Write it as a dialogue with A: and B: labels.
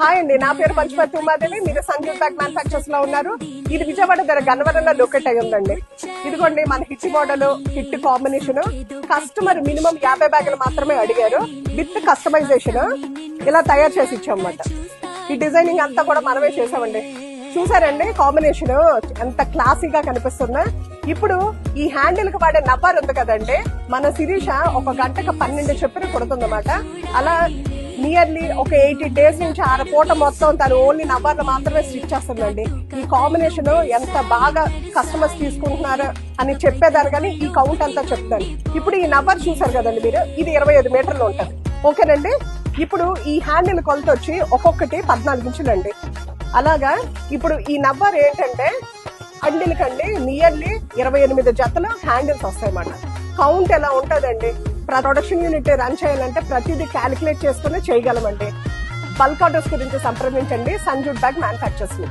A: Hi అండి, నా పేరు పంచపతి ఉమాదేవి. మీరు సంజీవ్ బ్యాగ్ మ్యానుఫ్యాక్చర్స్ లో ఉన్నారు. ఇది విజయవాడ దగ్గర గన్నవరంలో లొకేట్ అయి ఉందండి. ఇదిగోండి మన hit model, hit combination. Customer minimum 50 బ్యాగులు మాత్రమే అడిగారు. విత్ కస్టమైజేషన్ ఇలా తయారు చేసి ఇచ్చామన్నమాట. ఈ డిజైనింగ్ అంతా కూడా మనమే చేసామండి. చూసారండి కాంబినేషన్ ఎంత క్లాసీగా కనిపిస్తుందా. ఇప్పుడు ఈ హ్యాండిల్ కి వాడే నవ్వారు ఉంది కదండి, మన శిరీష ఒక గంటకు 12 చెప్పులు కొడుతుందన్నమాట. అలా నియర్లీ ఒక 80 days నుంచి 6 పూట మొత్తం తను ఓన్లీ నవ్వార్లు మాత్రమే స్టిచ్ చేస్తుందండి. ఈ కాంబినేషన్ ఎంత బాగా కస్టమర్స్ తీసుకుంటున్నారు అని చెప్పేదారు, కానీ ఈ కౌంట్ అంతా చెప్తాను. ఇప్పుడు ఈ నవ్వర్ చూసారు కదండి మీరు, ఇది 25 మీటర్లు ఉంటుంది. ఓకేనండి. ఇప్పుడు ఈ హ్యాండిల్ కొలత వచ్చి ఒక్కొక్కటి 14 ఇంచులండి. అలాగా ఇప్పుడు ఈ నవ్వర్ ఏంటంటే హ్యాండిల్ కండి నియర్లీ 28 జతలు హ్యాండిల్స్ వస్తాయన్నమాట. కౌంట్ ఎలా ఉంటుందండి. ప్రొడక్షన్ యూనిట్ రన్ చేయాలంటే ప్రతిదీ క్యాలిక్యులేట్ చేసుకుని చేయగలమండి. బల్క్ ఆర్డర్స్ గురించి సంప్రదించండి సంజీవ్ బ్యాగ్ మ్యానుఫ్యాక్చర్స్ ని.